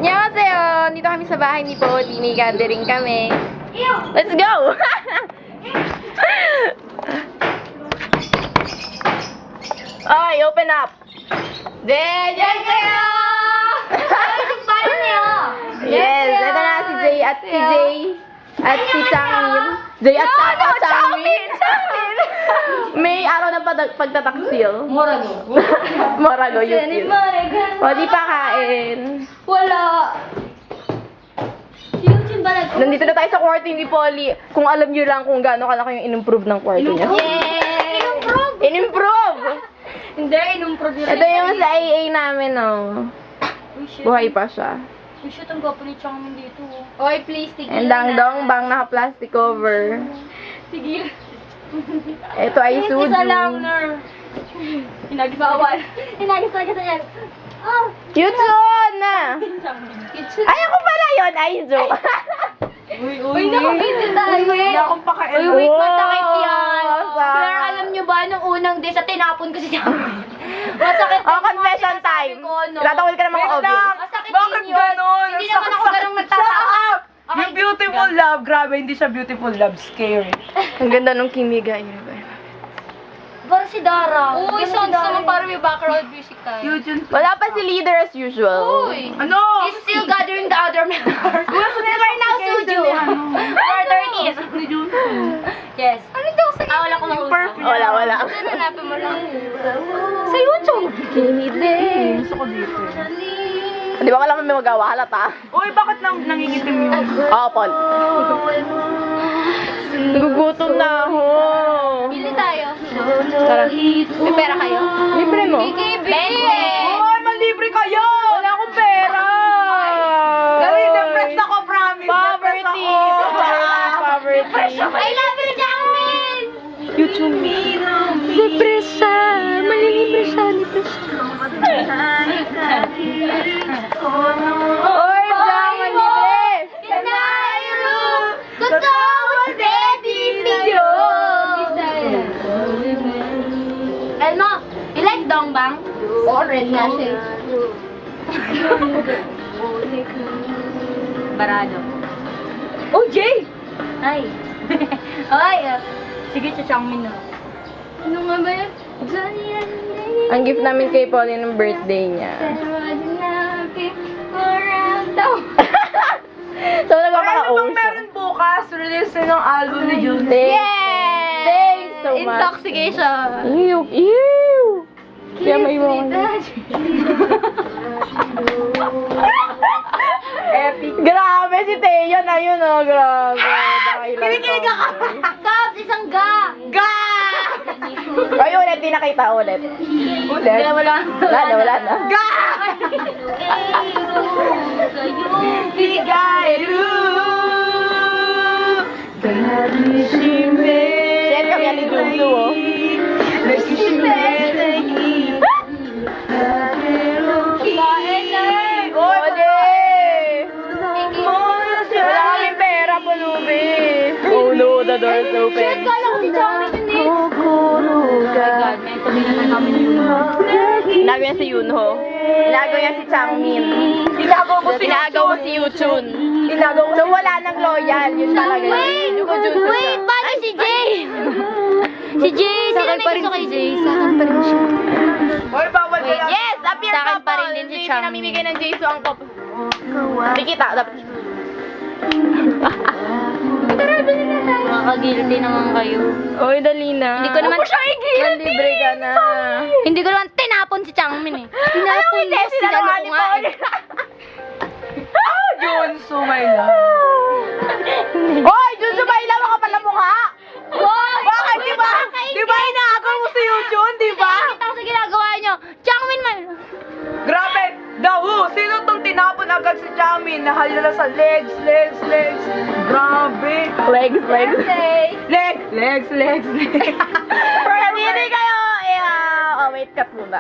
Annyeonghaseyo! Dito kami sa bahay ni Poli. May gathering kami. Let's go! Okay, open up! Annyeonghaseyo! Yes, ito na si Jay at si Jay at si Changmin. Jay at Changmin! May araw ng pagtataksil. Morago, YouTube. O, di pa kain. Wala. Nandito na tayo sa kwarto ni Polly. Kung alam nyo lang kung gaano kalaki yung in-improve ng kwarto niya. Yay! In-improve! In-improve! Hindi, in-improve yun. Ito yung sa AA namin, oh. Buhay pa siya. Uy, shit, ang gwapo ni Changmin dito. Oy, please, tigil And dang-dong bang naka-plastic cover. Tigil. Ito ay suju. Isa lang, ner. Hinagis bawal. Hinagis talaga sa yan. Oh! Yutsun! Kitchen. Ay, ako pala yun! Ay, joke. Uy, nakakita tayo. Wala akong pakialam. Uy, wait, masakit yan. Sa- Claire, alam nyo ba, nung unang day sa tinapon ko si Changmin. Masakit. Oh, confession time. Itatawal ka ng mga Wait obvious. lang. Masakit Bakit din yun. ganon? Hindi naman ako ganong Shut nagtatawa. up! Yung beautiful love, grabe, hindi siya beautiful love, scary. Ang ganda nung Kimiga. Parang si Dara. Uy, sounds naman parang may background music tayo. Yujun. Wala pa si leader as usual. Uy! Ano? He's still gathering the other members. Right now, Suju. Further is. Yes. Ano daw sa wala ko mag-usap. Wala. Saan hanapin mo lang? Sa YouTube. Kimide. Gusto ko dito. Di ba ka lang may magawa? Halata. Uy, bakit nangingitim yun? Oo, Paul. Nagugutom na ako. Bili tayo. Tara. May pera kayo? Libre mo. Uy, malibre kayo! Wala akong pera. Dali, depressed ako, promise. Poverty. Poverty. I love you, Jangmin! YouTube. Depresa. Malilibre siya. Oy, Jang, libre. Elmo, you like dongbang? Oo, red nga siya. Barado. Oh, Jay! Hi. Ay, sige, Changmin na. Ano nga ba yan? Ang gift namin kay Pauline ng birthday niya. So, Ay, ano bang nagpapaka-ocean. meron bukas? Release na ng album ni Jun. Thanks so much. Intoxication. Ew! Kaya may iwan. Epic. Grabe si Teo na yun, oh. Grabe. Kinikilig ako. Stop! Isang ga! Ga! Ay, ulit. Di nakita ulit. Ulit. Wala na. Ga! Bigayru. Shit, kami yan ni Junsu, oh. Wala kaming pera, pulubi. Oh no, the door is open. Kala ko si Changmin hindi. Oh my God, may sabihin na kami ni Yunho. Tinago yan si Yunho. Tinago yan si Changmin. Tinago mo si Yuchun. So wala nang loyal. Yun talaga. Yung ko Junsu siya. Paano si Jay? Si Jay, sino may gusto kay Jay? Sa akin pa rin siya. Hoy, bawal ka lang. Yes, appear Sa akin couple. pa rin din si Hindi Changmin. pinamimigay ng Jisoo ang couple. Hindi kita. Makaka-guilty naman kayo. Oy, dali na. Hindi ko naman Manlibre ka na. Hindi ko naman tinapon si Changmin eh. Tinapon Hindi, ko si sinalawa ano ni ko nga Paul. eh. Jun, so my love. Hoy, Junsu Baila, mga pala mukha. Hoy! Bakit, di ba? Di ba inaagaw mo si Yujun, di ba? Nakikita ko sa ginagawa niyo. Changmin man. Grabe! The Who! Sino tong tinapon agad si Chamin? Nahalala sa legs. Grabe! Legs. Legs. Hindi kayo. Oh, wait, cut muna.